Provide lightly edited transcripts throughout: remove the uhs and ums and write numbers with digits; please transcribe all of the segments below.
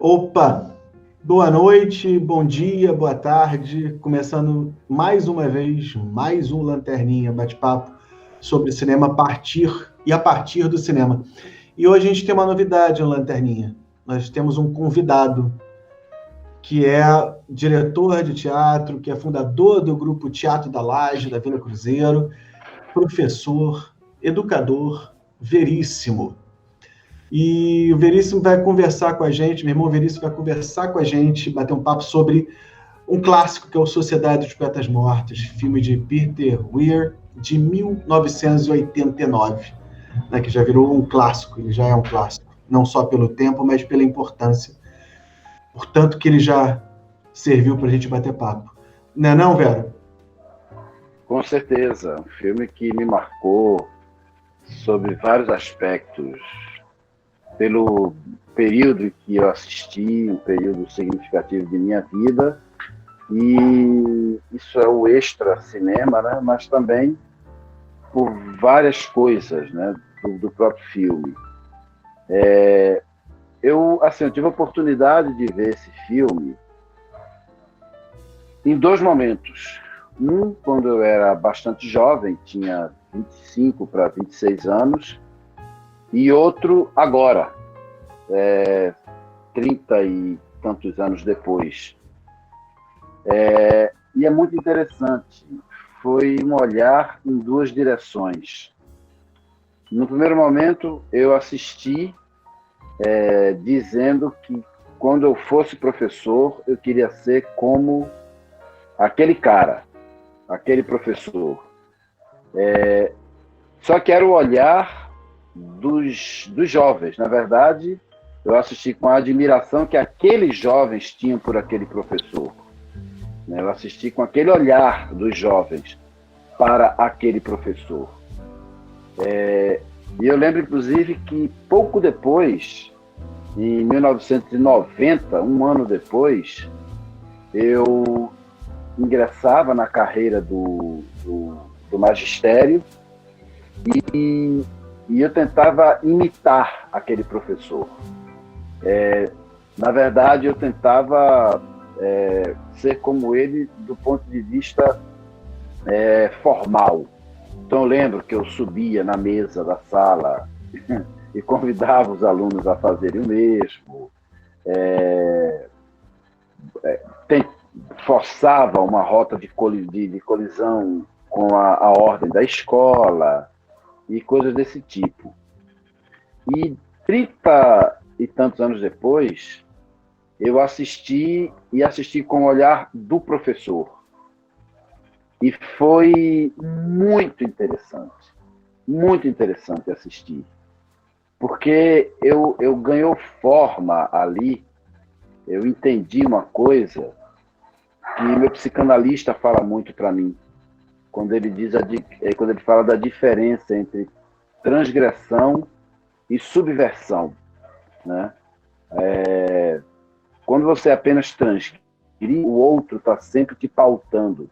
Opa, boa noite, bom dia, boa tarde. Começando mais uma vez, mais um Lanterninha bate-papo sobre cinema a partir do cinema. E hoje a gente tem uma novidade no Lanterninha. Nós temos um convidado que é diretor de teatro, que é fundador do grupo Teatro da Laje, da Vila Cruzeiro, professor, educador, Veríssimo. E o Veríssimo vai conversar com a gente, meu irmão Veríssimo vai conversar com a gente, bater um papo sobre um clássico que é o Sociedade dos Poetas Mortos, filme de Peter Weir, de 1989, né, que já virou um clássico, ele já é um clássico, não só pelo tempo, mas pela importância. Portanto, que ele já serviu para a gente bater papo. Não é não, Vera? Com certeza, um filme que me marcou sobre vários aspectos, pelo período que eu assisti, um período significativo de minha vida, e isso é o extra cinema, né? Mas também por várias coisas, né? do próprio filme. Eu tive a oportunidade de ver esse filme em dois momentos. Um, quando eu era bastante jovem, tinha 25 para 26 anos, e outro agora, 30 e tantos anos depois. E é muito interessante. Foi um olhar em duas direções. No primeiro momento, eu assisti dizendo que quando eu fosse professor, eu queria ser como aquele cara, aquele professor. Só que era o olhar dos jovens. Na verdade, eu assisti com a admiração que aqueles jovens tinham por aquele professor. Eu assisti com aquele olhar dos jovens para aquele professor. E eu lembro, inclusive, que pouco depois, em 1990, um ano depois, eu ingressava na carreira do magistério e eu tentava imitar aquele professor. Na verdade, eu tentava ser como ele do ponto de vista formal. Então, eu lembro que eu subia na mesa da sala e convidava os alunos a fazerem o mesmo, forçava uma rota de colisão com a ordem da escola e coisas desse tipo. E 30 e tantos anos depois, eu assisti com o olhar do professor. E foi muito interessante assistir. Porque eu ganhou forma ali, eu entendi uma coisa que meu psicanalista fala muito para mim, quando ele fala da diferença entre transgressão e subversão, né? Quando você apenas transgride, o outro está sempre te pautando.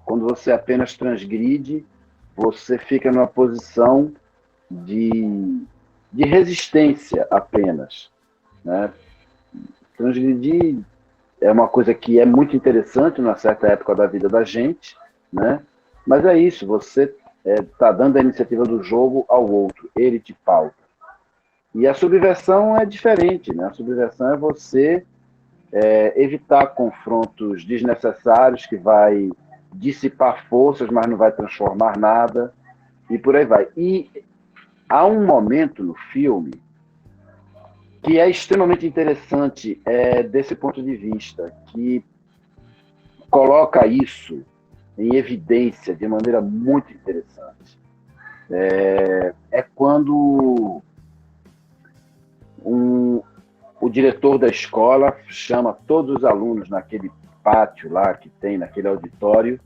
Quando você apenas transgride, você fica numa posição de resistência apenas, né? Transgredir é uma coisa que é muito interessante numa certa época da vida da gente, né? Mas é isso, você está dando a iniciativa do jogo ao outro, ele te pauta. E a subversão é diferente, né? A subversão é você evitar confrontos desnecessários que vai dissipar forças, mas não vai transformar nada, e por aí vai. E há um momento no filme que é extremamente interessante desse ponto de vista, que coloca isso em evidência de maneira muito interessante. É quando o diretor da escola chama todos os alunos naquele pátio lá que tem, naquele auditório,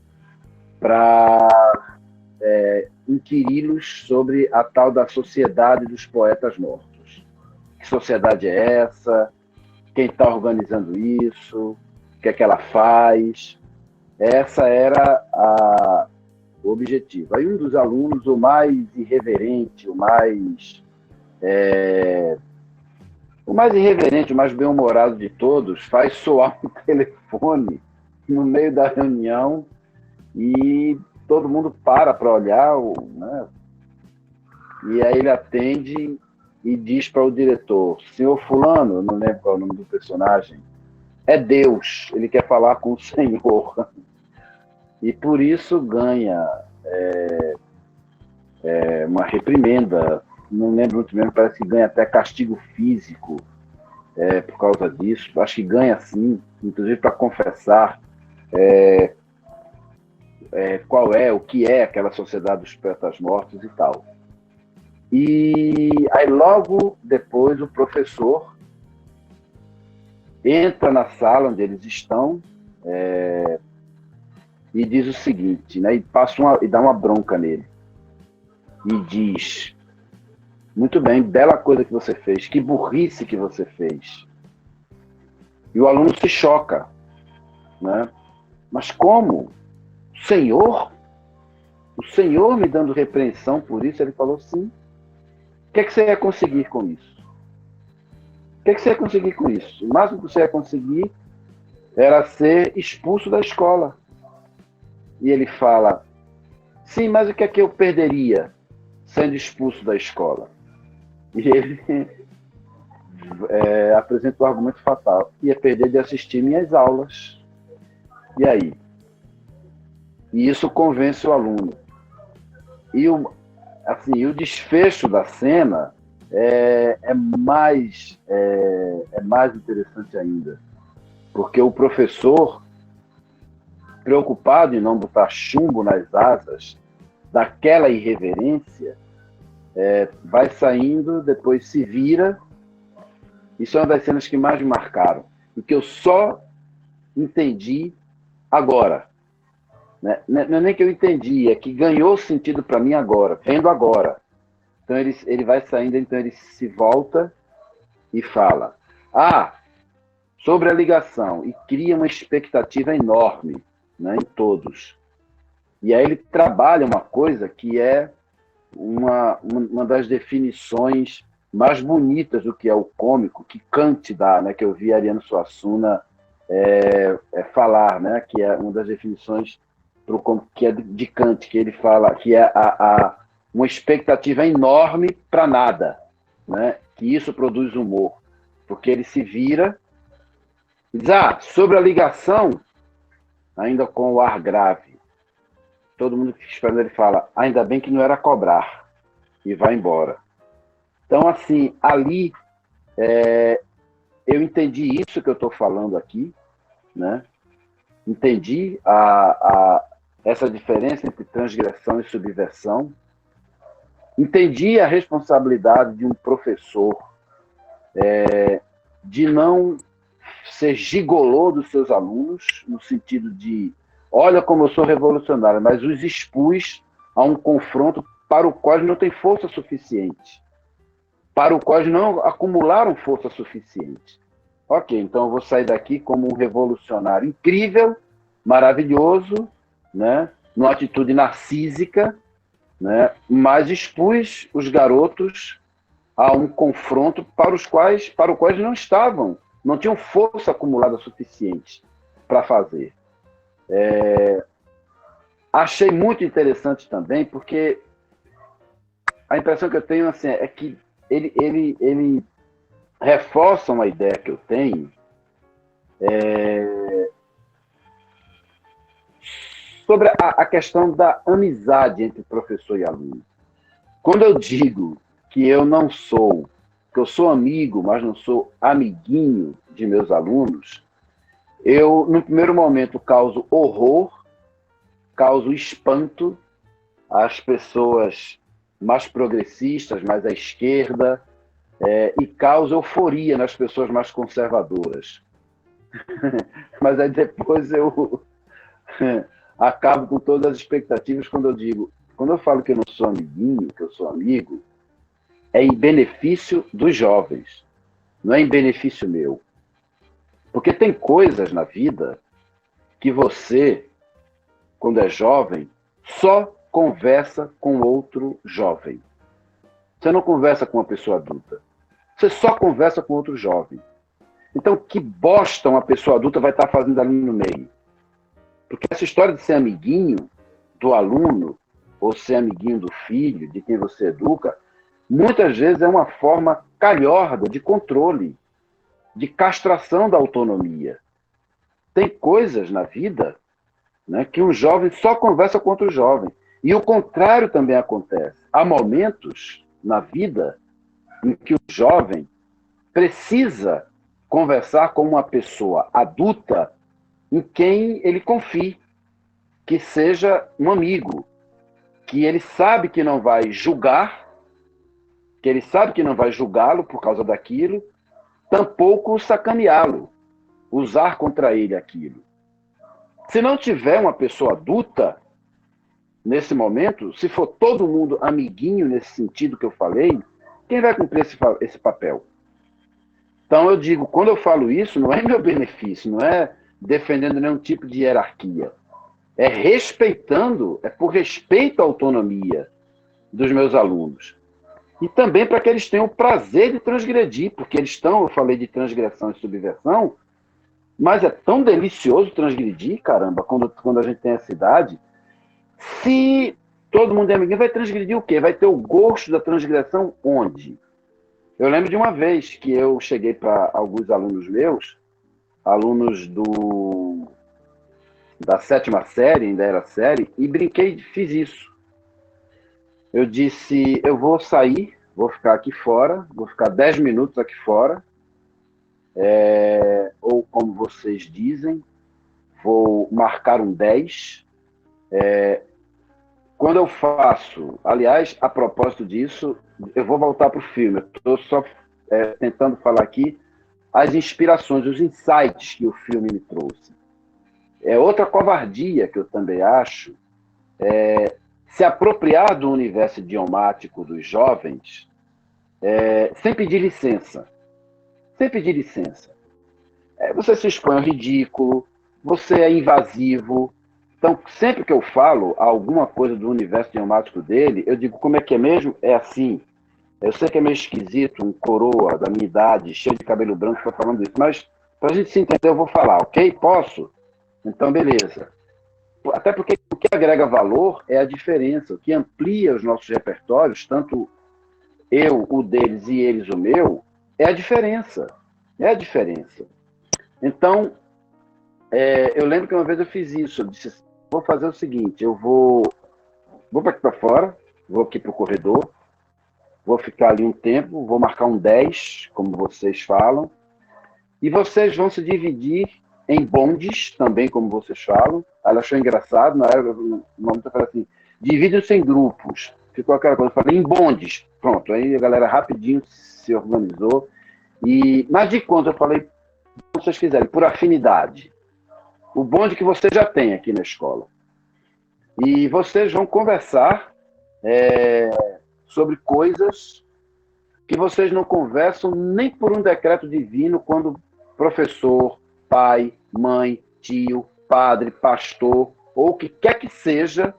para inquiri-los sobre a tal da Sociedade dos Poetas Mortos. Que sociedade é essa? Quem está organizando isso? O que é que ela faz? Essa era o objetivo. Aí um dos alunos, o mais irreverente, o O mais irreverente, o mais bem-humorado de todos, faz soar o telefone no meio da reunião e todo mundo para olhar, né? E aí ele atende e diz para o diretor: senhor fulano, eu não lembro qual é o nome do personagem, é Deus, ele quer falar com o Senhor. E por isso ganha uma reprimenda, não lembro muito bem, parece que ganha até castigo físico por causa disso. Acho que ganha sim, inclusive para confessar o que é aquela sociedade dos poetas mortos e tal. E aí logo depois o professor entra na sala onde eles estão e diz o seguinte, né, e dá uma bronca nele. E diz: muito bem, bela coisa que você fez, que burrice que você fez. E o aluno se choca, né? Mas como? Senhor? O Senhor me dando repreensão por isso? Ele falou: sim. O que é que você ia conseguir com isso? O que é que você ia conseguir com isso? O máximo que você ia conseguir era ser expulso da escola. E ele fala: sim, mas o que é que eu perderia sendo expulso da escola? E ele apresenta o argumento fatal: ia perder de assistir minhas aulas. E aí? E isso convence o aluno. E o desfecho da cena é mais interessante ainda, porque o professor, preocupado em não botar chumbo nas asas daquela irreverência, vai saindo, depois se vira. Isso é uma das cenas que mais me marcaram, e que eu só entendi agora. Né? Não é nem que eu entendi, é que ganhou sentido para mim agora, vendo agora. Então ele vai saindo, então ele se volta e fala: sobre a ligação, e cria uma expectativa enorme, né, em todos. E aí ele trabalha uma coisa que é uma das definições mais bonitas do que é o cômico, que Kant dá, né, que eu vi Ariano Suassuna falar, né, que é uma das definições que é de Kant, que ele fala que é uma expectativa enorme para nada, né, que isso produz humor, porque ele se vira e diz: sobre a ligação, ainda com o ar grave, todo mundo que espera, ele fala: ainda bem que não era cobrar, e vai embora. Então, assim, ali eu entendi isso que eu estou falando aqui, né? Entendi essa diferença entre transgressão e subversão. Entendi a responsabilidade de um professor de não ser gigolô dos seus alunos, no sentido de: olha como eu sou revolucionário, mas os expus a um confronto para o qual não tem força suficiente, para o qual não acumularam força suficiente. Ok, então eu vou sair daqui como um revolucionário incrível, maravilhoso, né, numa atitude narcísica, né, mas expus os garotos a um confronto para os quais não tinham força acumulada suficiente para fazer. Achei muito interessante também, porque a impressão que eu tenho, assim, é que ele reforça uma ideia que eu tenho sobre a questão da amizade entre professor e aluno. Quando eu digo que eu sou amigo, mas não sou amiguinho de meus alunos, eu, no primeiro momento, causo horror, causo espanto às pessoas mais progressistas, mais à esquerda, e causa euforia nas pessoas mais conservadoras. Mas aí depois eu acabo com todas as expectativas quando eu falo que eu não sou amiguinho, que eu sou amigo, é em benefício dos jovens, não é em benefício meu. Porque tem coisas na vida que você, quando é jovem, só conversa com outro jovem. Você não conversa com uma pessoa adulta. você só conversa com outro jovem. Então, que bosta uma pessoa adulta vai estar fazendo ali no meio? Porque essa história de ser amiguinho do aluno, ou ser amiguinho do filho, de quem você educa, muitas vezes é uma forma calhorda de controle, de castração da autonomia. Tem coisas na vida, né, que um jovem só conversa com outro jovem. E o contrário também acontece. Há momentos na vida em que o jovem precisa conversar com uma pessoa adulta em quem ele confie, que seja um amigo, que ele sabe que não vai julgar, que ele sabe que não vai julgá-lo por causa daquilo, tampouco sacaneá-lo, usar contra ele aquilo. Se não tiver uma pessoa adulta, nesse momento, se for todo mundo amiguinho nesse sentido que eu falei, quem vai cumprir esse papel? Então eu digo, quando eu falo isso, não é meu benefício, não é defendendo nenhum tipo de hierarquia. É respeitando, é por respeito à autonomia dos meus alunos. E também para que eles tenham o prazer de transgredir, porque eles estão, eu falei de transgressão e subversão, mas é tão delicioso transgredir, caramba, quando a gente tem essa idade. Se todo mundo é amiguinho, vai transgredir o quê? Vai ter o gosto da transgressão onde? Eu lembro de uma vez que eu cheguei para alguns alunos meus, alunos da 7ª série, ainda era série, e brinquei, fiz isso. Eu disse, eu vou sair, vou ficar aqui fora, vou ficar 10 minutos aqui fora, ou como vocês dizem, vou marcar um 10. Quando eu faço, aliás, a propósito disso, eu vou voltar para o filme, eu estou só tentando falar aqui as inspirações, os insights que o filme me trouxe. Outra covardia que eu também acho se apropriar do universo idiomático dos jovens sem pedir licença. Sem pedir licença. Você se expõe ao ridículo, você é invasivo. Então, sempre que eu falo alguma coisa do universo idiomático dele, eu digo, como é que é mesmo? É assim. Eu sei que é meio esquisito, um coroa da minha idade, cheio de cabelo branco, está falando isso, mas para a gente se entender, eu vou falar, ok? Posso? Então, beleza. Até porque o que agrega valor é a diferença, o que amplia os nossos repertórios, tanto eu, o deles, e eles, o meu, é a diferença. É a diferença. Então, eu lembro que uma vez eu fiz isso, eu disse, vou fazer o seguinte, eu vou para aqui para fora, vou aqui para o corredor, vou ficar ali um tempo, vou marcar um 10, como vocês falam, e vocês vão se dividir em bondes, também como vocês falam. Ela achou engraçado, na época, o nome está falando assim, dividem-se em grupos. Ficou aquela coisa, eu falei, em bondes. Pronto, aí a galera rapidinho se organizou. Mas de conta, eu falei, como vocês quiserem, por afinidade. O bonde que você já tem aqui na escola. E vocês vão conversar sobre coisas que vocês não conversam nem por um decreto divino quando professor, pai, mãe, tio, padre, pastor, ou o que quer que seja,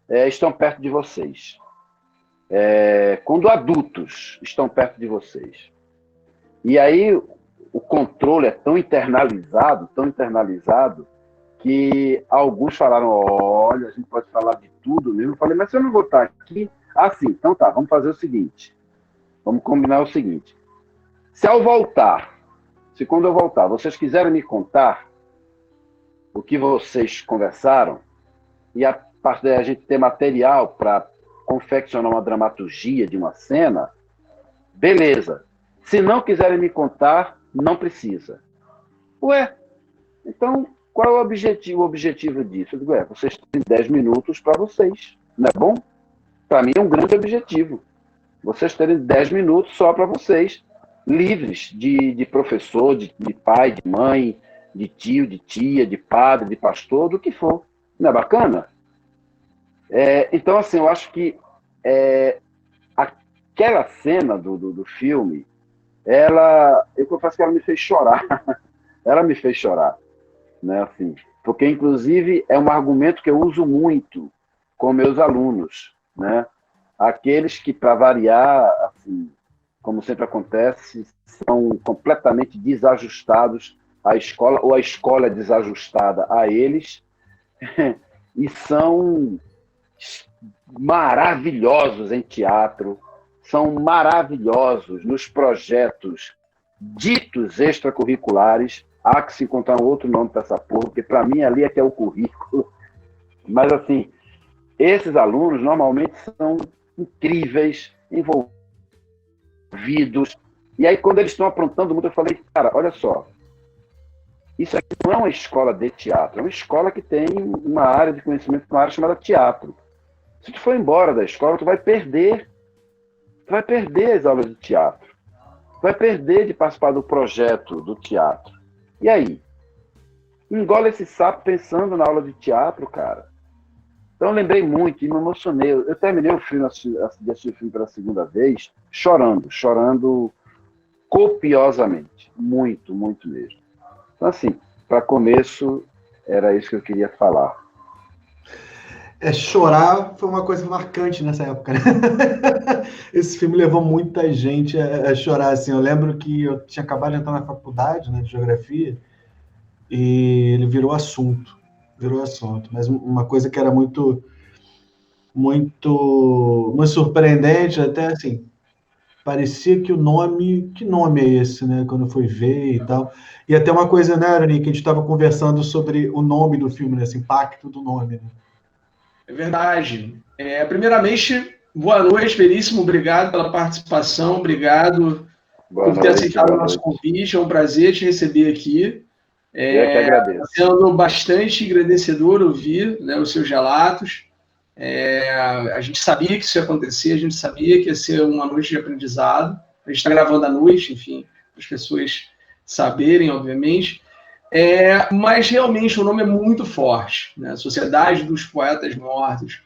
estão perto de vocês. Quando adultos estão perto de vocês. E aí o controle é tão internalizado, que alguns falaram, olha, a gente pode falar de tudo mesmo. Eu falei, mas se eu não vou estar aqui... Ah, sim, então tá, vamos fazer o seguinte. Vamos combinar o seguinte. Se quando eu voltar, vocês quiserem me contar o que vocês conversaram, e a partir daí a gente ter material para confeccionar uma dramaturgia de uma cena, beleza. Se não quiserem me contar, não precisa. Ué, então qual é o objetivo disso? Eu digo, vocês têm 10 minutos para vocês, não é bom? Para mim é um grande objetivo. Vocês terem 10 minutos só para vocês, livres de professor, de pai, de mãe, de tio, de tia, de padre, de pastor, do que for. Não é bacana? Então, assim, eu acho que aquela cena do filme, eu confesso que ela me fez chorar. Ela me fez chorar, né? Assim, porque, inclusive, é um argumento que eu uso muito com meus alunos, né? Aqueles que, para variar, assim, como sempre acontece, são completamente desajustados à escola, ou a escola é desajustada a eles, e são maravilhosos em teatro, são maravilhosos nos projetos ditos extracurriculares. Há que se encontrar um outro nome para essa porra, porque para mim ali é que é o currículo. Mas, assim, esses alunos normalmente são incríveis, envolvidos. E aí, quando eles estão aprontando muito, eu falei, cara, olha só, isso aqui não é uma escola de teatro, é uma escola que tem uma área de conhecimento, uma área chamada teatro. Se tu for embora da escola, tu vai perder as aulas de teatro. Tu vai perder de participar do projeto do teatro. E aí? Engole esse sapo pensando na aula de teatro, cara. Então eu lembrei muito e me emocionei. Eu terminei o filme, assisti o filme pela segunda vez, chorando copiosamente. Muito, muito mesmo. Então, assim, para começo, era isso que eu queria falar. Chorar foi uma coisa marcante nessa época, né? Esse filme levou muita gente a chorar, assim. Eu lembro que eu tinha acabado de entrar na faculdade, né, de geografia, e ele virou assunto. Mas uma coisa que era muito surpreendente, até assim, parecia que que nome é esse, né? Quando eu fui ver e tal. E até uma coisa, né, Arani, que a gente estava conversando sobre o nome do filme, né? Esse impacto do nome, né? É verdade. Primeiramente, boa noite, Veríssimo. Obrigado pela participação, obrigado por ter aceitado o nosso convite. É um prazer te receber aqui. Eu que agradeço. Sendo bastante agradecedor ouvir, né, os seus relatos. A gente sabia que isso ia acontecer, a gente sabia que ia ser uma noite de aprendizado. A gente está gravando à noite, enfim, para as pessoas saberem, obviamente. Mas realmente o nome é muito forte, né? Sociedade dos Poetas Mortos.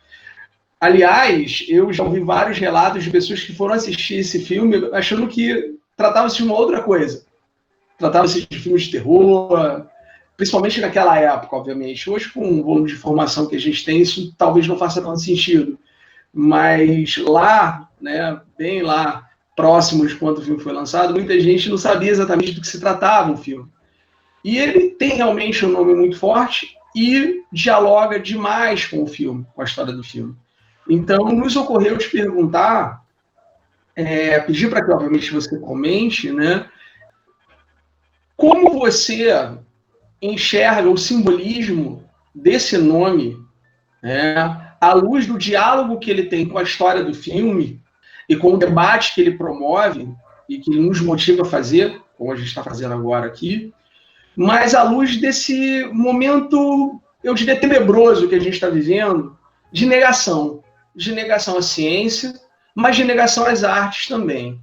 Aliás, eu já ouvi vários relatos de pessoas que foram assistir esse filme achando que tratava-se de uma outra coisa. Tratava-se de filmes de terror, principalmente naquela época, obviamente. Hoje, com o volume de informação que a gente tem, isso talvez não faça tanto sentido. Mas lá, né, bem lá, próximo de quando o filme foi lançado, muita gente não sabia exatamente do que se tratava o filme. E ele tem realmente um nome muito forte e dialoga demais com o filme, com a história do filme. Então, nos ocorreu te perguntar, pedir para que, obviamente, você comente, né, como você enxerga o simbolismo desse nome, né, à luz do diálogo que ele tem com a história do filme e com o debate que ele promove e que nos motiva a fazer, como a gente está fazendo agora aqui, mas à luz desse momento, eu diria, tenebroso que a gente está vivendo, de negação à ciência, mas de negação às artes também.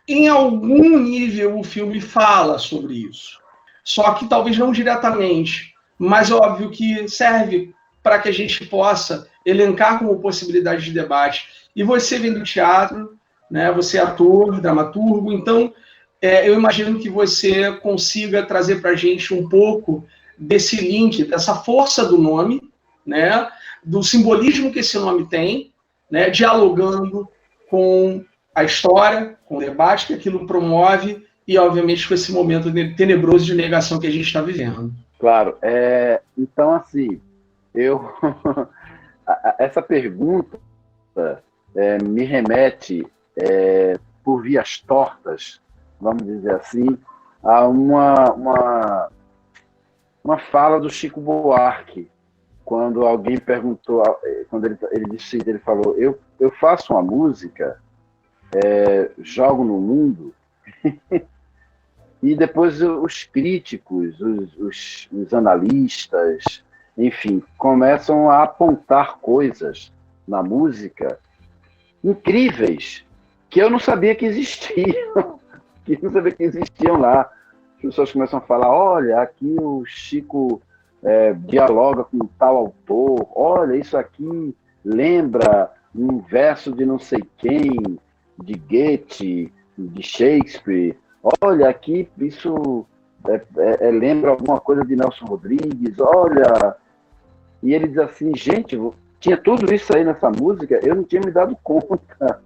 Em algum nível, o filme fala sobre isso, só que talvez não diretamente, mas óbvio que serve para que a gente possa elencar como possibilidade de debate. E você vem do teatro, né, você é ator, dramaturgo, então eu imagino que você consiga trazer para a gente um pouco desse link, dessa força do nome, né, do simbolismo que esse nome tem, né, dialogando com a história, com o debate que aquilo promove e, obviamente, com esse momento tenebroso de negação que a gente está vivendo. Claro. Então, assim, essa pergunta me remete, por vias tortas, vamos dizer assim, a uma fala do Chico Buarque, quando alguém perguntou, quando ele falou, eu faço uma música, jogo no mundo, e depois os críticos, os analistas, enfim, começam a apontar coisas na música incríveis que eu não sabia que existiam. Lá. As pessoas começam a falar, olha, aqui o Chico dialoga com tal autor, olha, isso aqui lembra um verso de não sei quem, de Goethe, de Shakespeare, olha, aqui isso lembra alguma coisa de Nelson Rodrigues, olha... E ele diz assim, gente, tinha tudo isso aí nessa música, eu não tinha me dado conta.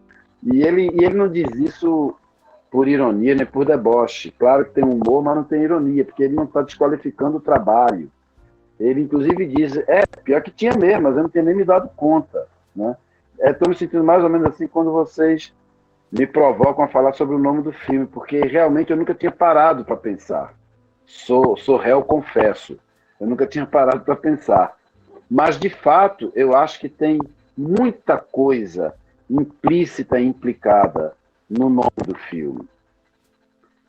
E ele não diz isso por ironia, nem por deboche. Claro que tem humor, mas não tem ironia, porque ele não está desqualificando o trabalho. Ele, inclusive, diz, pior que tinha mesmo, mas eu não tinha nem me dado conta. Né? Estou me sentindo mais ou menos assim quando vocês me provocam a falar sobre o nome do filme, porque realmente eu nunca tinha parado para pensar. Sou réu, confesso. Eu nunca tinha parado para pensar. Mas, de fato, eu acho que tem muita coisa implícita e implicada no nome do filme.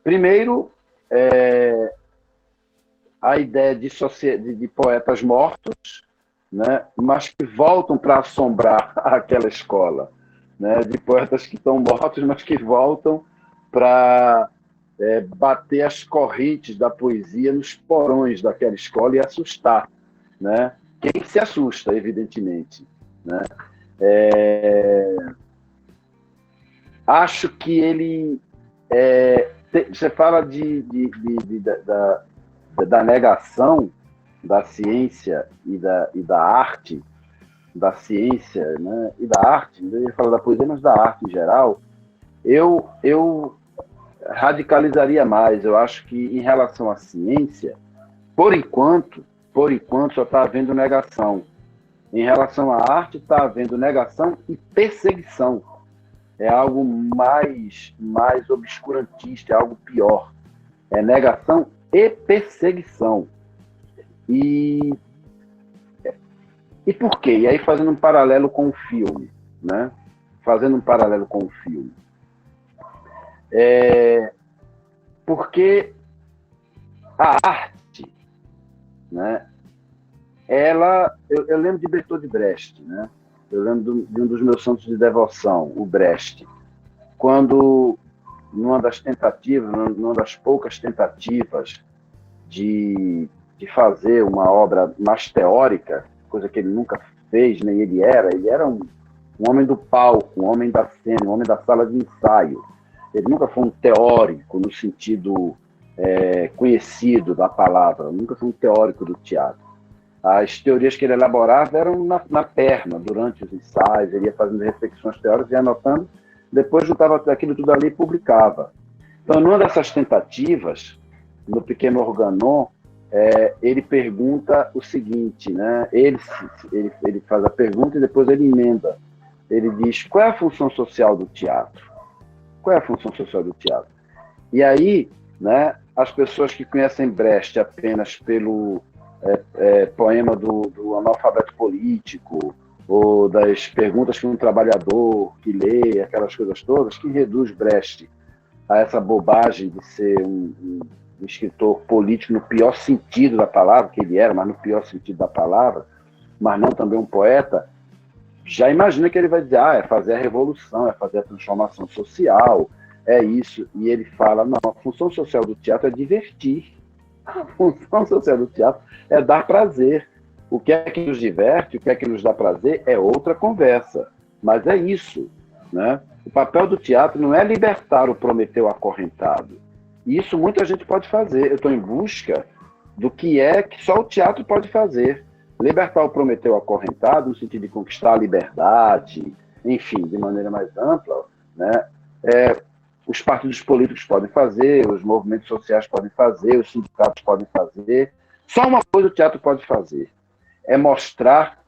Primeiro, a ideia de poetas mortos, né, mas que voltam para assombrar aquela escola, né, de poetas que estão mortos, mas que voltam para bater as correntes da poesia nos porões daquela escola e assustar, né? Quem se assusta, evidentemente, né? Acho que ele... você fala da negação da ciência e da arte, da ciência, né? E da arte, eu ia falar da poesia, mas da arte em geral, eu radicalizaria mais. Eu acho que, em relação à ciência, por enquanto só está havendo negação. Em relação à arte, está havendo negação e perseguição. É algo mais obscurantista, é algo pior. É negação e perseguição. E por quê? E aí, fazendo um paralelo com o filme, né? Porque a arte, né? Eu lembro de Bertolt Brecht, né? Eu lembro de um dos meus santos de devoção, o Brecht, quando, numa das poucas tentativas de fazer uma obra mais teórica, coisa que ele nunca fez, nem ele era um homem do palco, um homem da cena, um homem da sala de ensaio. Ele nunca foi um teórico no sentido conhecido da palavra, nunca foi um teórico do teatro. As teorias que ele elaborava eram na perna, durante os ensaios, ele ia fazendo reflexões teóricas e anotando, depois juntava aquilo tudo ali e publicava. Então, numa dessas tentativas, no Pequeno Organon, ele pergunta o seguinte, né? Ele faz a pergunta e depois ele emenda. Ele diz, qual é a função social do teatro? Qual é a função social do teatro? E aí, né, as pessoas que conhecem Brecht apenas pelo poema do analfabeto político, ou das perguntas que um trabalhador que lê, aquelas coisas todas, que reduz Brecht a essa bobagem de ser um escritor político no pior sentido da palavra, que ele era, mas no pior sentido da palavra, mas não também um poeta, já imagina que ele vai dizer, é fazer a revolução, é fazer a transformação social, é isso. E ele fala, não, a função social do teatro é divertir. A função social do teatro é dar prazer. O que é que nos diverte, o que é que nos dá prazer é outra conversa. Mas é isso, né? O papel do teatro não é libertar o Prometeu acorrentado. E isso muita gente pode fazer. Eu estou em busca do que só o teatro pode fazer. Libertar o Prometeu acorrentado, no sentido de conquistar a liberdade, enfim, de maneira mais ampla, né? Os partidos políticos podem fazer, os movimentos sociais podem fazer, os sindicatos podem fazer. Só uma coisa o teatro pode fazer, é mostrar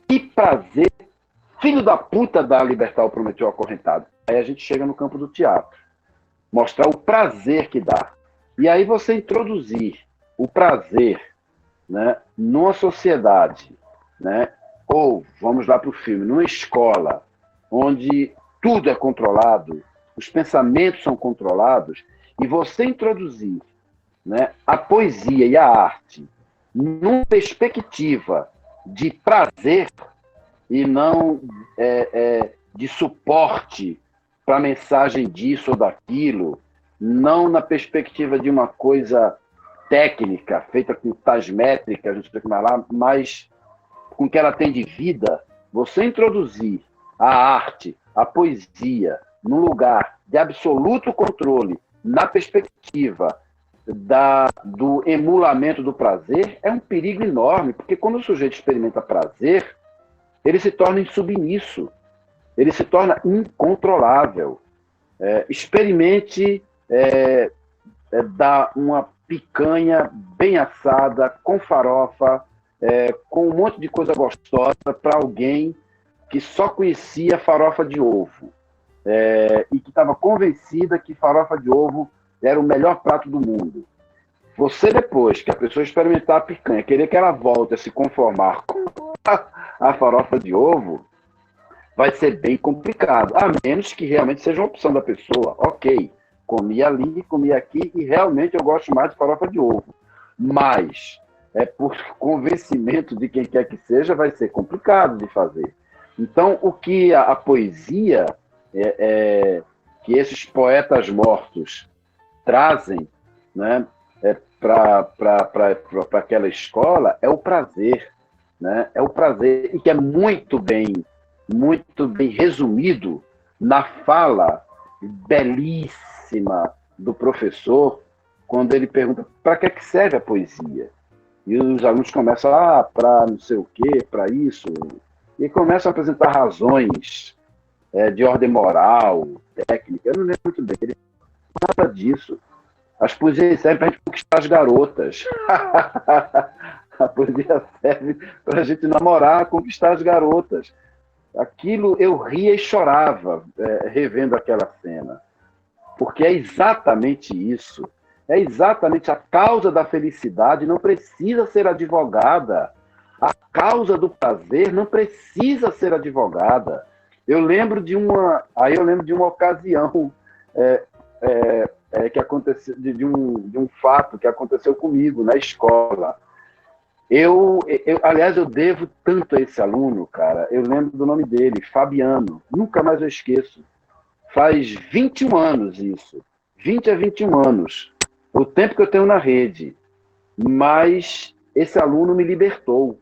que prazer, filho da puta, dá a libertar o Prometeu acorrentado. Aí a gente chega no campo do teatro. Mostrar o prazer que dá. E aí você introduzir o prazer, né, numa sociedade, né, ou, vamos lá para o filme, numa escola, onde tudo é controlado, os pensamentos são controlados, e você introduzir, né, a poesia e a arte numa perspectiva de prazer e não de suporte para a mensagem disso ou daquilo, não na perspectiva de uma coisa técnica, feita com tais métricas, não sei o que mais lá, mas com o que ela tem de vida, você introduzir a arte, a poesia, num lugar de absoluto controle, na perspectiva do emulamento do prazer, é um perigo enorme, porque quando o sujeito experimenta prazer, ele se torna insubmisso. ele se torna incontrolável. Experimente dar uma picanha bem assada, com farofa, com um monte de coisa gostosa para alguém que só conhecia farofa de ovo e que estava convencida que farofa de ovo era o melhor prato do mundo. Você, depois que a pessoa experimentar a picanha, querer que ela volte a se conformar com a farofa de ovo, vai ser bem complicado, a menos que realmente seja uma opção da pessoa. Ok, comi ali, comi aqui, e realmente eu gosto mais de farofa de ovo. Mas, por convencimento de quem quer que seja, vai ser complicado de fazer. Então, o que a poesia, que esses poetas mortos trazem, né, para aquela escola, é o prazer. Né? É o prazer, e que é muito bem resumido na fala belíssima do professor, quando ele pergunta para que serve a poesia. E os alunos começam, para não sei o quê, para isso, e começam a apresentar razões de ordem moral, técnica. Eu não lembro muito bem, ele não fala disso. As poesias servem para a gente conquistar as garotas. A poesia serve para a gente namorar, conquistar as garotas. Aquilo eu ria e chorava revendo aquela cena. Porque é exatamente isso. É exatamente a causa da felicidade não precisa ser advogada. A causa do prazer não precisa ser advogada. Eu lembro de uma ocasião que aconteceu, de um fato que aconteceu comigo na escola. Aliás, eu devo tanto a esse aluno, cara. Eu lembro do nome dele, Fabiano. Nunca mais eu esqueço. Faz 21 anos isso. 20 a 21 anos. O tempo que eu tenho na rede. Mas esse aluno me libertou.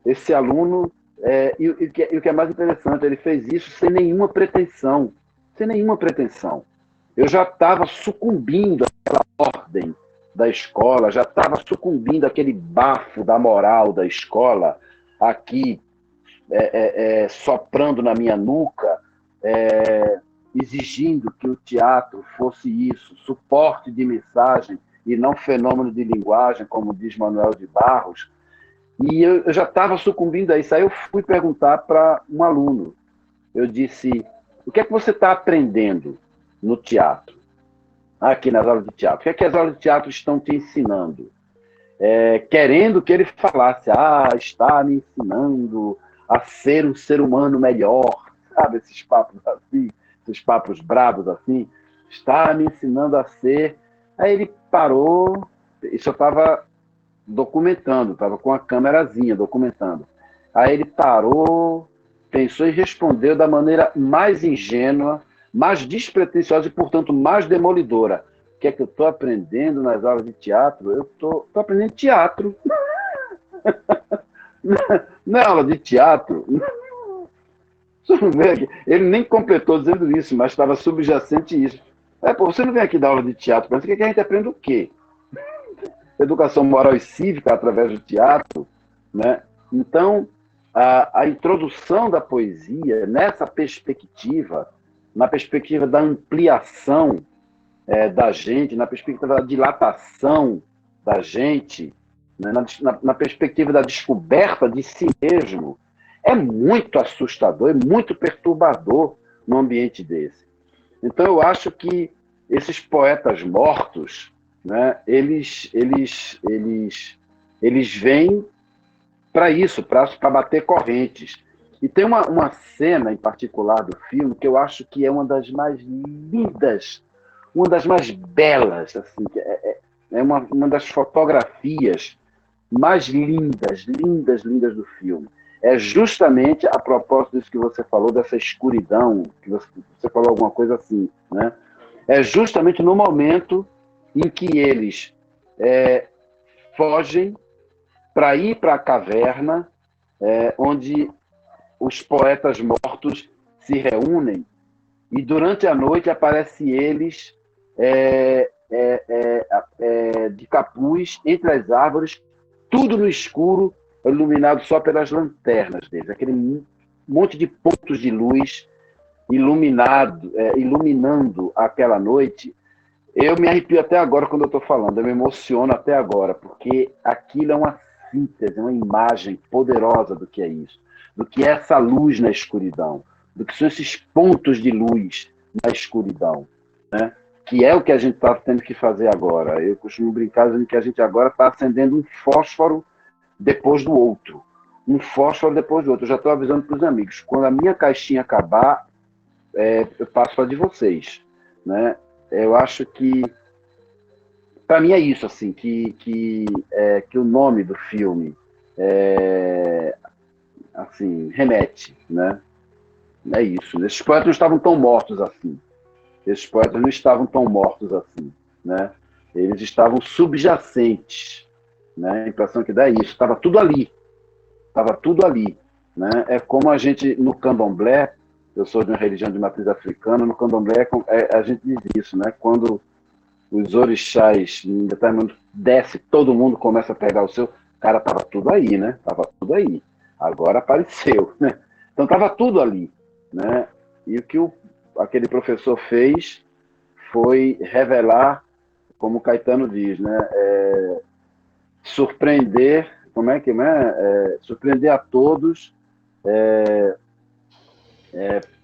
Esse aluno... E o que é mais interessante, ele fez isso sem nenhuma pretensão. Sem nenhuma pretensão. Eu já estava sucumbindo àquela ordem da escola, já estava sucumbindo àquele bafo da moral da escola, aqui soprando na minha nuca, exigindo que o teatro fosse isso, suporte de mensagem e não fenômeno de linguagem, como diz Manuel de Barros. E eu já estava sucumbindo a isso. Aí eu fui perguntar para um aluno. Eu disse, o que é que você está aprendendo no teatro? Aqui nas aulas de teatro. O que é que as aulas de teatro estão te ensinando? Querendo que ele falasse, está me ensinando a ser um ser humano melhor. Sabe, esses papos assim, esses papos bravos assim. Está me ensinando a ser... Aí ele parou, isso eu estava documentando, estava com a câmerazinha documentando. Aí ele parou, pensou e respondeu da maneira mais ingênua, mais despretensiosa e, portanto, mais demolidora. O que é que eu estou aprendendo nas aulas de teatro? Eu estou aprendendo teatro. Não é aula de teatro. Ele nem completou dizendo isso, mas estava subjacente isso. Você não vem aqui dar aula de teatro, mas quer que a gente aprenda o quê? Educação moral e cívica através do teatro, né? Então, a introdução da poesia nessa perspectiva, na perspectiva da ampliação da gente, na perspectiva da dilatação da gente, né? na perspectiva da descoberta de si mesmo, é muito assustador, é muito perturbador num ambiente desse. Então, eu acho que esses poetas mortos, né, eles vêm para isso, para bater correntes. E tem uma cena em particular do filme que eu acho que é uma das mais lindas, uma das mais belas, assim, é uma das fotografias mais lindas do filme. É justamente a propósito disso que você falou, dessa escuridão, que você falou alguma coisa assim, né? É justamente no momento em que eles fogem para ir para a caverna, onde os poetas mortos se reúnem, e durante a noite aparecem eles de capuz, entre as árvores, tudo no escuro, iluminado só pelas lanternas deles, aquele monte de pontos de luz iluminando aquela noite, eu me arrepio até agora quando eu estou falando, eu me emociono até agora, porque aquilo é uma síntese, uma imagem poderosa do que é isso, do que é essa luz na escuridão, do que são esses pontos de luz na escuridão, né? Que é o que a gente está tendo que fazer agora. Eu costumo brincar dizendo que a gente agora está acendendo um fósforo depois do outro. Um fósforo depois do outro. Eu já estou avisando para os amigos. Quando a minha caixinha acabar, eu passo para a de vocês, né? Eu acho que, para mim é isso, assim, que o nome do filme assim, remete, né? É isso. Esses poetas não estavam tão mortos assim. Esses poetas não estavam tão mortos assim, né? Eles estavam subjacentes, né? A impressão que dá é isso. Estava tudo ali. Estava tudo ali, né? É como a gente, no candomblé, eu sou de uma religião de matriz africana, no candomblé a gente diz isso, né? Quando os orixás, em determinado momento, desce, todo mundo começa a pegar o seu... Cara, estava tudo aí, né? Estava tudo aí. Agora apareceu, né? Então estava tudo ali, né? E o que aquele professor fez foi revelar, como o Caetano diz, né? Surpreender, surpreender a todos.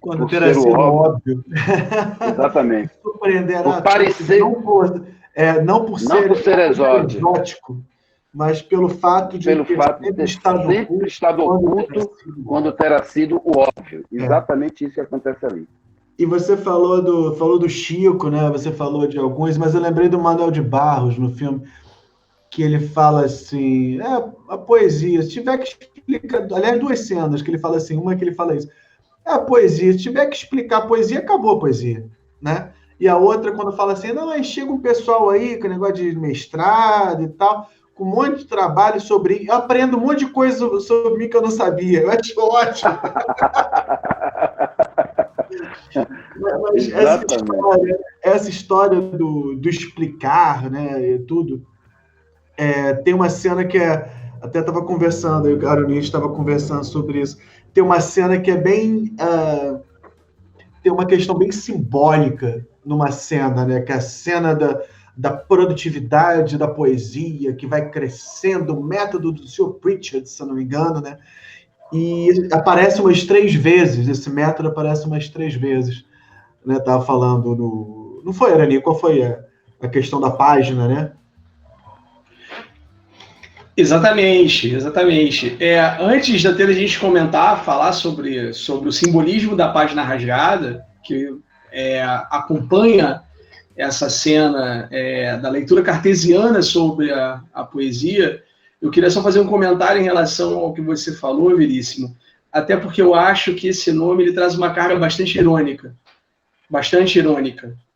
Quando terá sido óbvio. Exatamente. Surpreenderá por parecer, não por ser exótico, mas pelo fato de ter sempre estado oculto quando terá sido o óbvio. Exatamente isso que acontece ali. E você falou do Chico, né? Você falou de alguns, mas eu lembrei do Manuel de Barros no filme, que ele fala assim, a poesia, se tiver que explicar, aliás, duas cenas que ele fala assim, uma que ele fala isso, a poesia, se tiver que explicar a poesia, acabou a poesia, né? E a outra, quando fala assim, não, aí chega um pessoal aí com negócio de mestrado e tal, com um monte de trabalho sobre... Eu aprendo um monte de coisa sobre mim que eu não sabia. Eu acho ótimo. Mas essa história do explicar, né, e tudo, tem uma cena que até estava conversando, eu e o Caroline estava conversando sobre isso, tem uma cena que é bem... tem uma questão bem simbólica numa cena, né, que é a cena da produtividade da poesia, que vai crescendo, o método do Sr. Pritchard, se eu não me engano, né? E aparece umas 3 vezes, esse método aparece umas 3 vezes, né? Tava falando não foi, Arani? Qual foi a questão da página, né? Exatamente. Antes da a gente falar sobre o simbolismo da página rasgada, que acompanha essa cena da leitura cartesiana sobre a poesia, eu queria só fazer um comentário em relação ao que você falou, Veríssimo, até porque eu acho que esse nome ele traz uma carga bastante irônica,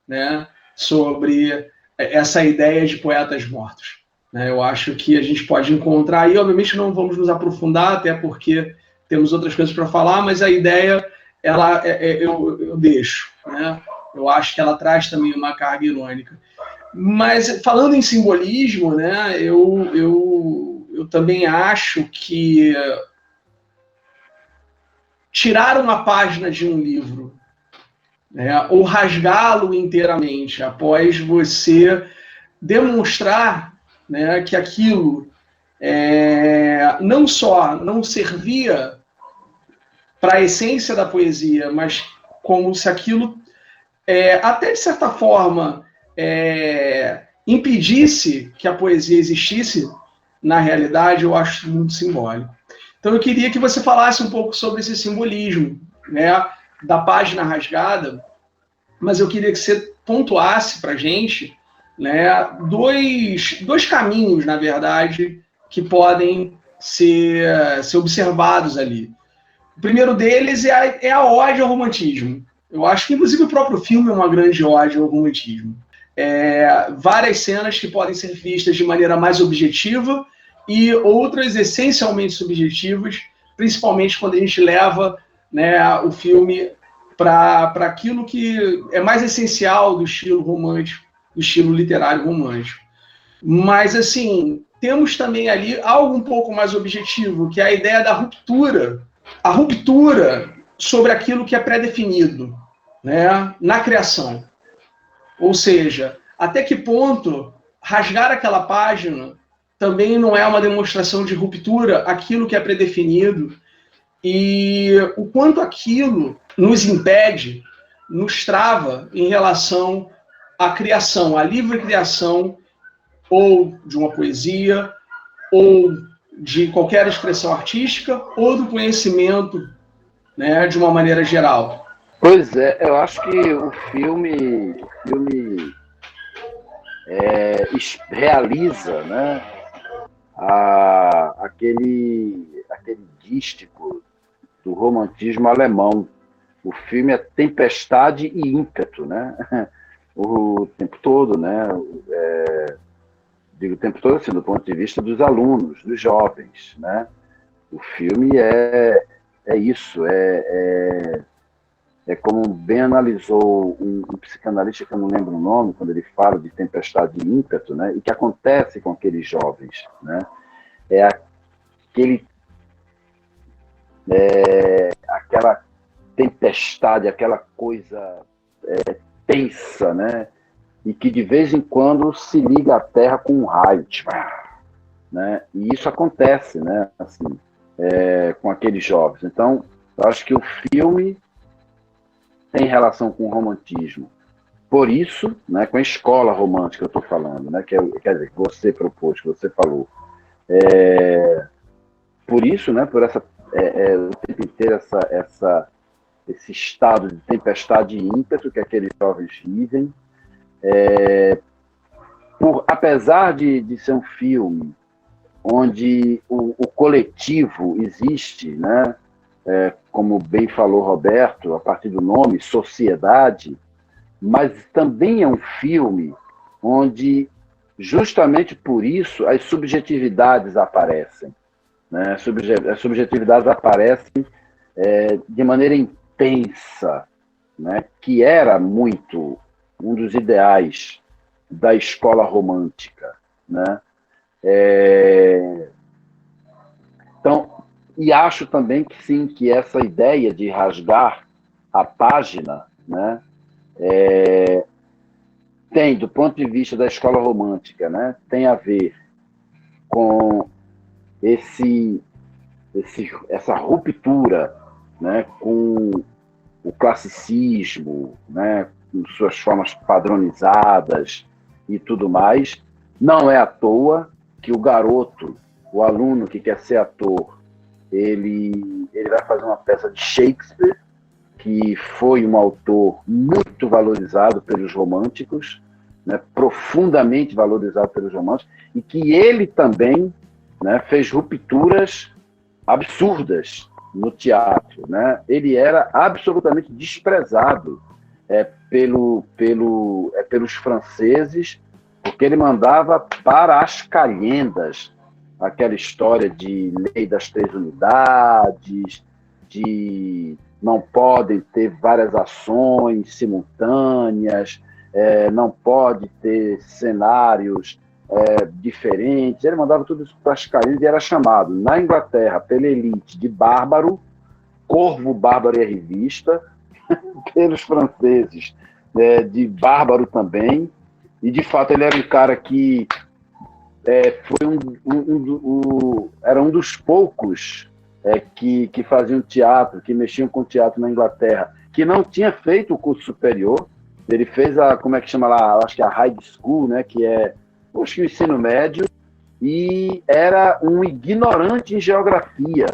né, sobre essa ideia de poetas mortos. Né? Eu acho que a gente pode encontrar, e obviamente não vamos nos aprofundar, até porque temos outras coisas para falar, mas a ideia eu deixo, né? Eu acho que ela traz também uma carga irônica. Mas, falando em simbolismo, né, eu também acho que tirar uma página de um livro, né, ou rasgá-lo inteiramente, após você demonstrar, né, que aquilo não só não servia para a essência da poesia, mas como se aquilo até de certa forma impedisse que a poesia existisse na realidade, eu acho muito simbólico. Então eu queria que você falasse um pouco sobre esse simbolismo, né, da página rasgada, mas eu queria que você pontuasse para a gente, né, dois caminhos, na verdade, que podem ser observados ali. O primeiro deles é a ode ao romantismo. Eu acho que, inclusive, o próprio filme é uma grande ode ao romantismo. Várias cenas que podem ser vistas de maneira mais objetiva e outras essencialmente subjetivas, principalmente quando a gente leva, né, o filme para aquilo que é mais essencial do estilo romântico, do estilo literário romântico. Mas, assim, temos também ali algo um pouco mais objetivo, que é a ideia da ruptura. A ruptura sobre aquilo que é pré-definido, né, na criação. Ou seja, até que ponto rasgar aquela página também não é uma demonstração de ruptura aquilo que é predefinido, e o quanto aquilo nos impede, nos trava em relação à criação, à livre criação, ou de uma poesia, ou de qualquer expressão artística, ou do conhecimento, né, de uma maneira geral. Pois é, eu acho que o filme realiza, né, aquele dístico do romantismo alemão. O filme é tempestade e ímpeto, né? O tempo todo, né? Digo o tempo todo assim, do ponto de vista dos alunos, dos jovens, né? O filme é isso, é como bem analisou um psicanalista, que eu não lembro o nome, quando ele fala de tempestade e ímpeto, né? E que acontece com aqueles jovens, né? Aquela tempestade, aquela coisa tensa, né? E que de vez em quando se liga à Terra com um raio, né? E isso acontece, né? Assim, com aqueles jovens. Então, eu acho que o filme tem relação com o romantismo. Por isso, né, com a escola romântica eu estou falando, né? Quer dizer, que você propôs, que você falou. Por isso, né? Por essa o tempo inteiro esse estado de tempestade e ímpeto que aqueles jovens vivem. Apesar de ser um filme onde o coletivo existe, né? Como bem falou Roberto, a partir do nome, sociedade, mas também é um filme onde, justamente por isso, as subjetividades aparecem. Né? As subjetividades aparecem de maneira intensa, né? Que era muito um dos ideais da escola romântica, né? Então, e acho também que sim, que essa ideia de rasgar a página, né, tem, do ponto de vista da escola romântica, né, tem a ver com essa ruptura, né, com o classicismo, né, com suas formas padronizadas e tudo mais. Não é à toa que o garoto, o aluno que quer ser ator, ele vai fazer uma peça de Shakespeare, que foi um autor muito valorizado pelos românticos, né, profundamente valorizado pelos românticos, e que ele também, né, fez rupturas absurdas no teatro, né? Ele era absolutamente desprezado pelos franceses, porque ele mandava para as calhendas aquela história de lei das 3 unidades, de não podem ter várias ações simultâneas, não pode ter cenários diferentes. Ele mandava tudo isso para as calhendas e era chamado, na Inglaterra, pela elite, de bárbaro, corvo, bárbaro e a revista, pelos franceses, de bárbaro também. E, de fato, ele era um cara que foi era um dos poucos que faziam teatro, que mexiam com teatro na Inglaterra, que não tinha feito o curso superior. Ele fez como é que chama lá? Acho que a High School, né? Que é, acho que o ensino médio, e era um ignorante em geografia.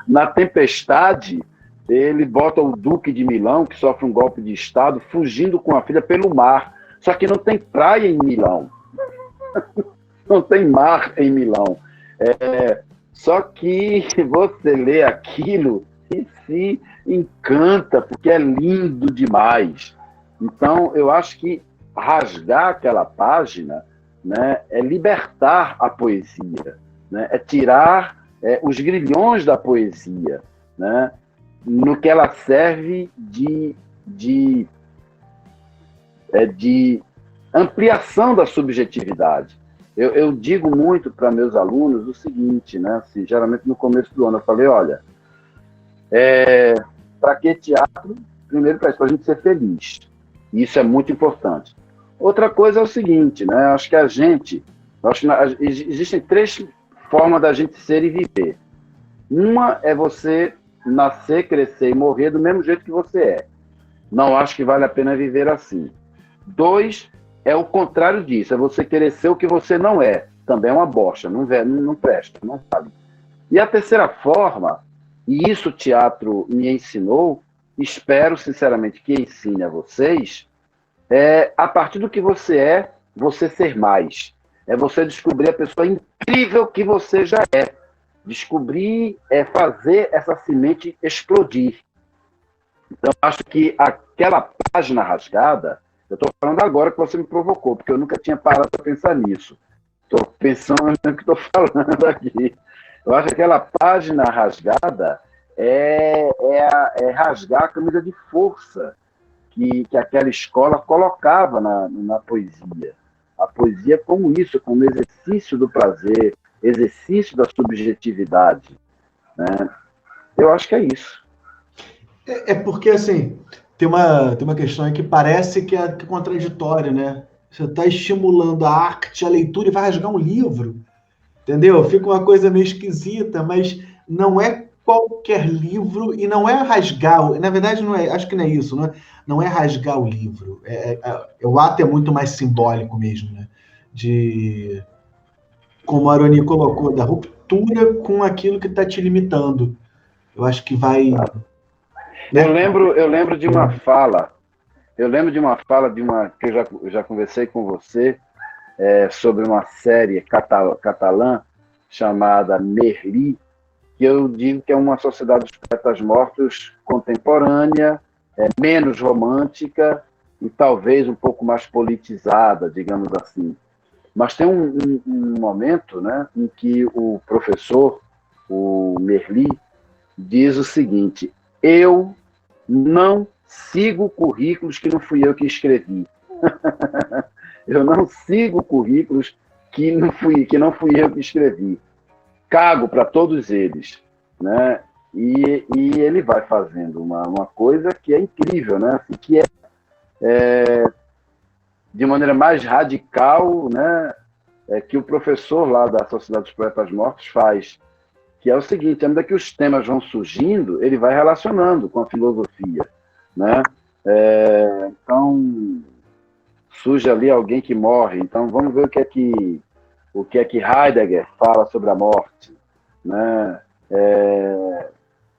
Na Tempestade, ele bota o Duque de Milão, que sofre um golpe de Estado, fugindo com a filha pelo mar. Só que não tem praia em Milão. Não tem mar em Milão. Só que você lê aquilo e se encanta, porque é lindo demais. Então, eu acho que rasgar aquela página, né, é libertar a poesia, né, é tirar os grilhões da poesia, né, no que ela serve de ampliação da subjetividade. Eu digo muito para meus alunos o seguinte, né, assim, geralmente no começo do ano, eu falei, olha, Para que teatro? Primeiro, para a gente ser feliz. Isso é muito importante. Outra coisa é o seguinte, né? Acho que existem 3 formas da gente ser e viver. Uma é você nascer, crescer e morrer do mesmo jeito que você é. Não acho que vale a pena viver assim. 2 é o contrário disso, é você querer ser o que você não é. Também é uma bosta, não presta, não vale. E a terceira forma, e isso o teatro me ensinou, espero sinceramente que ensine a vocês, a partir do que você é, você ser mais. É você descobrir a pessoa incrível que você já é. Descobrir, fazer essa semente explodir. Então, acho que aquela página rasgada, eu estou falando agora que você me provocou, porque eu nunca tinha parado para pensar nisso. Estou pensando no que estou falando aqui. Eu acho que aquela página rasgada é rasgar a camisa de força que aquela escola colocava na poesia. A poesia como isso, como exercício do prazer, exercício da subjetividade. Né? Eu acho que é isso. Porque, assim, tem uma questão aí que parece que é contraditória, né? Você está estimulando a arte, a leitura e vai rasgar um livro, entendeu? Fica uma coisa meio esquisita, mas não é qualquer livro e não é rasgar. Na verdade, não é, acho que não é isso, não é rasgar o livro. O ato é muito mais simbólico mesmo, né? Como a Aroni colocou, da ruptura com aquilo que está te limitando. Eu acho que vai. Né? Eu lembro de uma fala, que eu já conversei com você, sobre uma série catalã chamada Merli, que eu digo que é uma sociedade dos poetas mortos contemporânea, menos romântica e talvez um pouco mais politizada, digamos assim. Mas tem um momento, né, em que o professor, o Merli, diz o seguinte: eu não sigo currículos que não fui eu que escrevi. Eu não sigo currículos que não fui eu que escrevi. Cago para todos eles, né? E ele vai fazendo uma coisa que é incrível, né? Assim, que de maneira mais radical, né? Que o professor lá da Sociedade dos Poetas Mortos faz, que é o seguinte: à medida que os temas vão surgindo, ele vai relacionando com a filosofia, né? Então surge ali alguém que morre, então vamos ver o que é que Heidegger fala sobre a morte, né?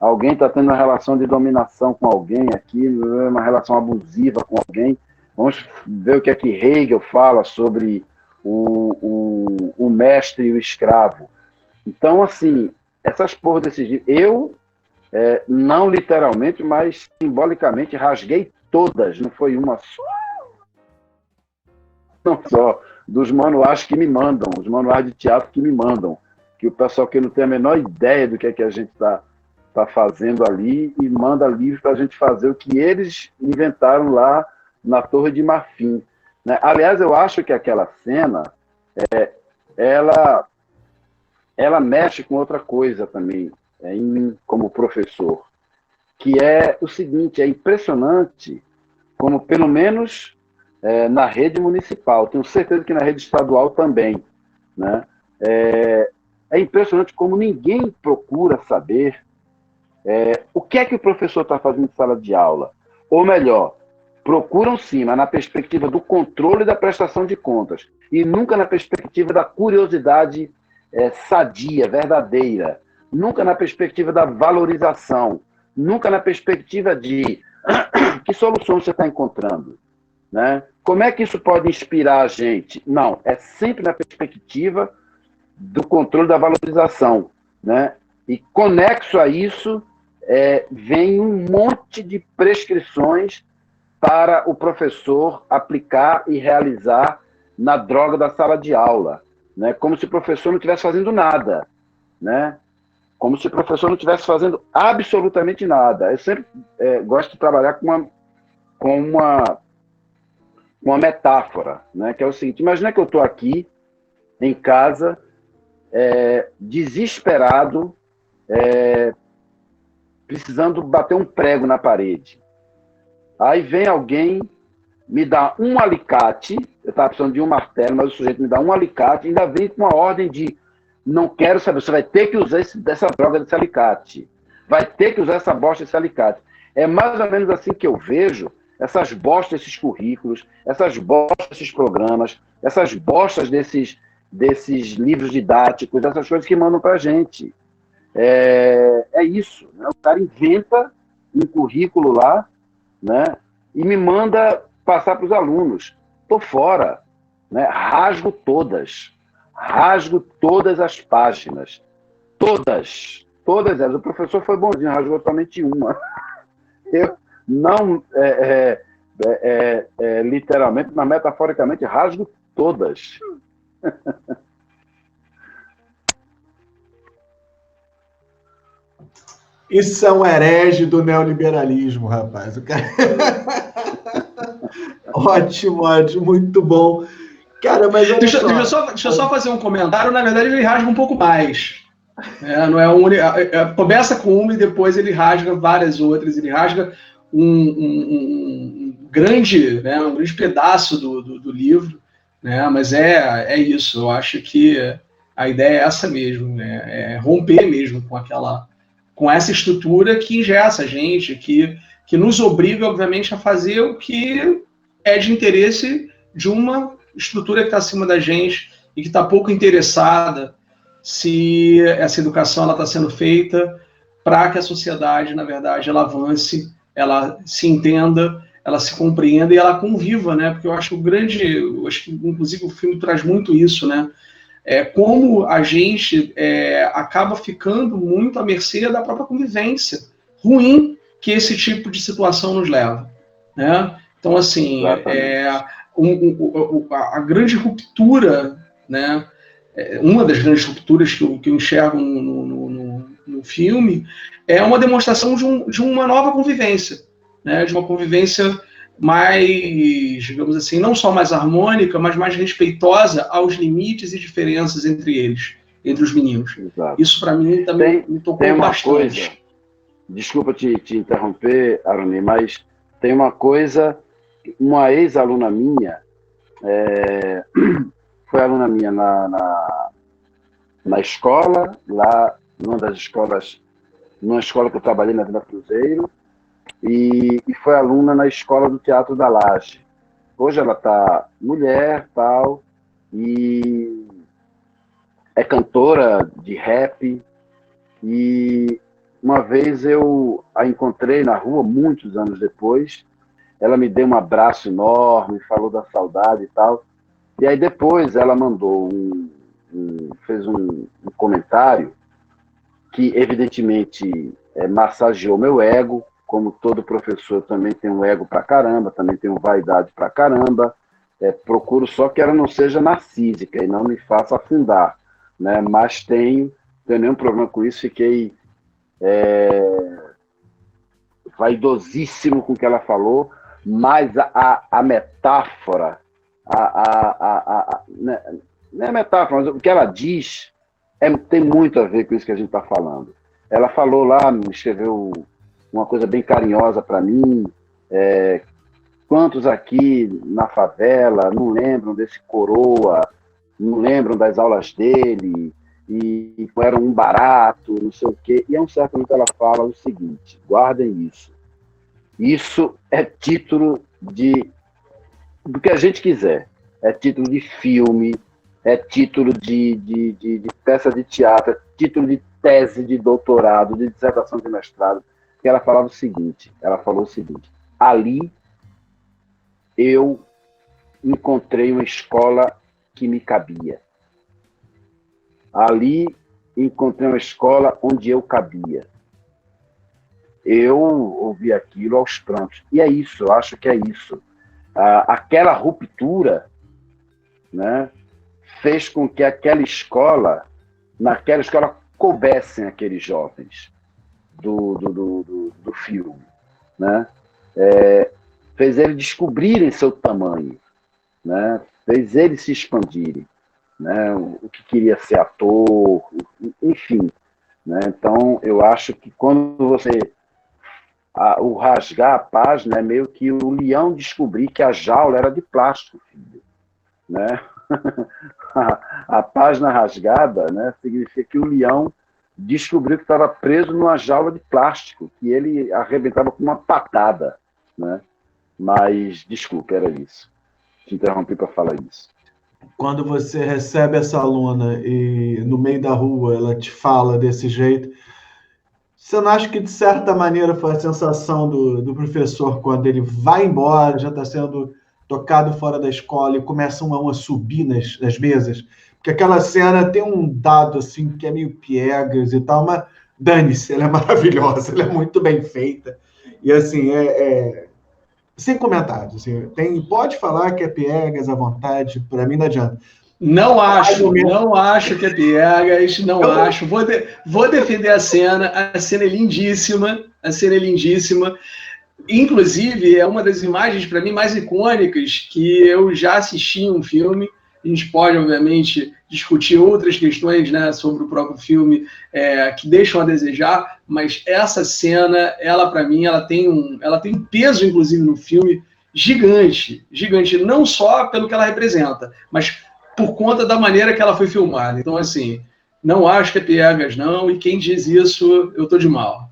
Alguém está tendo uma relação de dominação com alguém aqui, uma relação abusiva com alguém. Vamos ver o que é que Hegel fala sobre o mestre e o escravo. Então, assim, essas porras desses livros, eu, não literalmente, mas simbolicamente, rasguei todas, não foi uma só. Não só, dos manuais que me mandam, os manuais de teatro que me mandam, que o pessoal que não tem a menor ideia do que é que a gente está fazendo ali e manda livros para a gente fazer o que eles inventaram lá na Torre de Marfim. Né? Aliás, eu acho que aquela cena, ela mexe com outra coisa também, em mim como professor, que é o seguinte: é impressionante como, pelo menos na rede municipal, tenho certeza que na rede estadual também, né? É impressionante como ninguém procura saber o que é que o professor está fazendo em sala de aula. Ou melhor, procuram sim, mas na perspectiva do controle e da prestação de contas, e nunca na perspectiva da curiosidade sadia, verdadeira, nunca na perspectiva da valorização, nunca na perspectiva de que solução você está encontrando. Né? Como é que isso pode inspirar a gente? Não, é sempre na perspectiva do controle da valorização. Né? E conexo a isso, vem um monte de prescrições para o professor aplicar e realizar na droga da sala de aula. Né? Como se o professor não estivesse fazendo nada. Né? Como se o professor não estivesse fazendo absolutamente nada. Eu sempre gosto de trabalhar com uma metáfora, né? Que é o seguinte: imagina que eu estou aqui em casa, desesperado, precisando bater um prego na parede. Aí vem alguém, me dá um alicate, eu estava precisando de um martelo, mas o sujeito me dá um alicate e ainda vem com uma ordem de não quero saber, você vai ter que usar dessa droga desse alicate. Vai ter que usar essa bosta desse alicate. É mais ou menos assim que eu vejo essas bostas desses currículos, essas bostas desses programas, essas bostas desses livros didáticos, essas coisas que mandam para a gente. É isso. Né? O cara inventa um currículo lá, né? E me manda passar para os alunos. Estou fora. Né? Rasgo todas as páginas. Todas elas. O professor foi bonzinho, rasgou somente uma. Eu não, literalmente, mas metaforicamente, rasgo todas. Isso é um herege do neoliberalismo, rapaz. O cara... Ótimo, muito bom. Cara, mas deixa eu só fazer um comentário. Na verdade, ele rasga um pouco mais. Não começa com uma e depois ele rasga várias outras. Ele rasga um grande pedaço do livro, né? Mas é isso. Eu acho que a ideia é essa mesmo, né? É romper mesmo com essa estrutura que engessa a gente, que nos obriga, obviamente, a fazer o que é de interesse de uma estrutura que está acima da gente e que está pouco interessada se essa educação está sendo feita para que a sociedade, na verdade, ela avance, ela se entenda, ela se compreenda e ela conviva, né? Porque eu acho que inclusive o filme traz muito isso, né? Como a gente acaba ficando muito à mercê da própria convivência ruim que esse tipo de situação nos leva, né? Então, assim, a grande ruptura, né? Uma das grandes rupturas que eu enxergo no filme é uma demonstração de uma nova convivência, né? De uma convivência mais, digamos assim, não só mais harmônica, mas mais respeitosa aos limites e diferenças entre eles, entre os meninos. Exato. Isso, para mim, também me tocou tem uma bastante. Coisa, desculpa te interromper, Aroni, mas tem uma coisa, uma ex-aluna minha, foi aluna minha na escola, lá numa escola que eu trabalhei na Vila Cruzeiro, e foi aluna na escola do Teatro da Laje. Hoje ela está mulher, tal, e é cantora de rap, e uma vez eu a encontrei na rua, muitos anos depois, ela me deu um abraço enorme, falou da saudade e tal, e aí depois ela mandou fez um comentário que evidentemente massageou meu ego, como todo professor também tem um ego pra caramba, também tem uma vaidade pra caramba, procuro só que ela não seja narcísica e não me faça afundar, né? Mas tenho nenhum problema com isso, fiquei vaidosíssimo com o que ela falou, mas a metáfora, não é metáfora, mas o que ela diz tem muito a ver com isso que a gente está falando. Ela falou lá, me escreveu uma coisa bem carinhosa para mim, quantos aqui na favela não lembram desse coroa, não lembram das aulas dele, e era um barato, não sei o quê. E é um certo momento ela fala o seguinte, guardem isso. Isso é título do que a gente quiser. É título de filme, é título de peça de teatro, é título de tese de doutorado, de dissertação de mestrado. Que ela falou o seguinte, ali eu encontrei uma escola que me cabia. Ali encontrei uma escola onde eu cabia. Eu ouvi aquilo aos prantos. E é isso, eu acho que é isso. Aquela ruptura, né, fez com que naquela escola coubessem aqueles jovens do filme, né? Fez eles descobrirem seu tamanho, né? Fez eles se expandirem, né? O que queria ser ator, enfim, né? Então eu acho que quando você o rasgar a página é meio que o leão descobrir que a jaula era de plástico, filho, né? A página rasgada, né, significa que o leão descobriu que estava preso numa jaula de plástico, que ele arrebentava com uma patada, né? Mas, desculpe, era isso. Te interrompi para falar isso. Quando você recebe essa aluna e no meio da rua ela te fala desse jeito, você não acha que, de certa maneira, foi a sensação do professor quando ele vai embora, já está sendo tocado fora da escola e começa um a um a subir nas mesas? Porque aquela cena tem um dado assim que é meio piegas e tal, mas dane-se, ela é maravilhosa, ela é muito bem feita. E assim, sem comentários. Assim, pode falar que é piegas à vontade, para mim não adianta. Não acho que é piegas, não acho. Vou defender a cena é lindíssima, a cena é lindíssima. Inclusive, é uma das imagens, para mim, mais icônicas que eu já assisti em um filme. A gente pode, obviamente, discutir outras questões, né, sobre o próprio filme que deixam a desejar, mas essa cena, ela, para mim, ela tem um peso, inclusive, no filme gigante, gigante, não só pelo que ela representa, mas por conta da maneira que ela foi filmada. Então, assim, não acho que é piegas, não, e quem diz isso, eu tô de mal.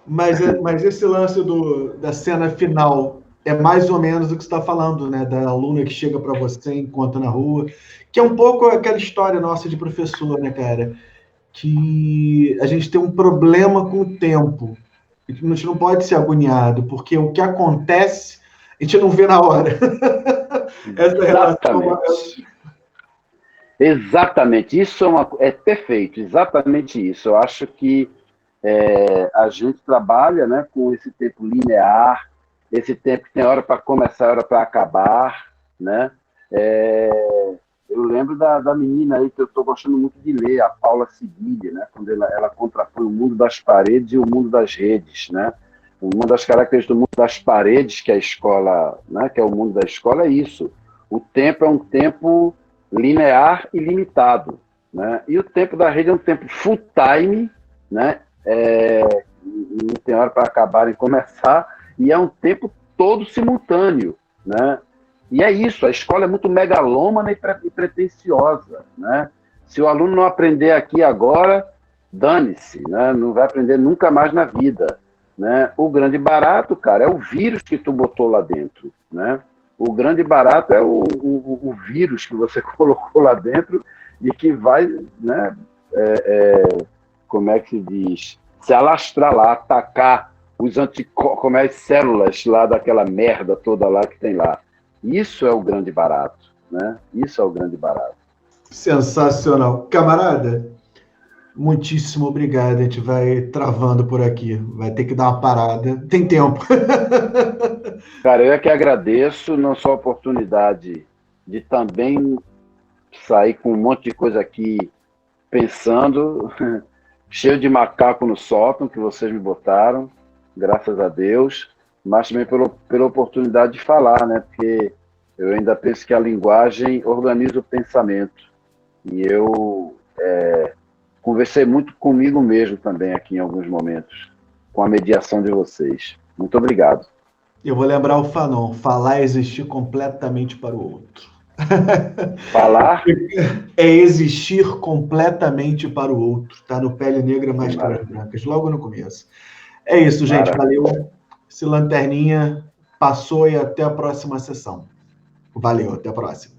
Mas esse lance da cena final é mais ou menos o que você está falando, né? Da aluna que chega para você, encontra na rua, que é um pouco aquela história nossa de professor, né, cara? Que a gente tem um problema com o tempo. A gente não pode ser agoniado, porque o que acontece, a gente não vê na hora. Essa Exatamente. Exatamente. Isso é perfeito. Exatamente isso. Eu acho que a gente trabalha, né, com esse tempo linear, esse tempo que tem hora para começar, hora para acabar, né? Eu lembro da menina aí que eu estou gostando muito de ler, a Paula Sigilli, né? Quando ela contrapõe o mundo das paredes e o mundo das redes, né? Uma das características do mundo das paredes que a escola, né, que é o mundo da escola, é isso. O tempo é um tempo linear e limitado, né? E o tempo da rede é um tempo full time, né? Não tem hora para acabar e começar, e é um tempo todo simultâneo, né? E é isso, a escola é muito megalômana e pretensiosa, né? Se o aluno não aprender aqui agora, dane-se, né? Não vai aprender nunca mais na vida, né? O grande barato, cara, é o vírus que tu botou lá dentro, né? O grande barato é o vírus que você colocou lá dentro e que vai, né? Como é que se diz? Se alastrar lá, atacar os anticorpos, as células lá daquela merda toda lá que tem lá. Isso é o grande barato, né? Isso é o grande barato. Sensacional. Camarada, muitíssimo obrigado. A gente vai travando por aqui. Vai ter que dar uma parada. Tem tempo. Cara, eu é que agradeço, não só a oportunidade de também sair com um monte de coisa aqui pensando, cheio de macaco no sótão que vocês me botaram, graças a Deus, mas também pela oportunidade de falar, né? Porque eu ainda penso que a linguagem organiza o pensamento. E eu conversei muito comigo mesmo também aqui em alguns momentos, com a mediação de vocês. Muito obrigado. Eu vou lembrar o Fanon. Falar é existir completamente para o outro. Falar é existir completamente para o outro. Tá no Pele Negra, Máscaras Brancas, logo no começo. É isso, gente. Valeu. Esse Lanterninha passou e até a próxima sessão. Valeu, até a próxima.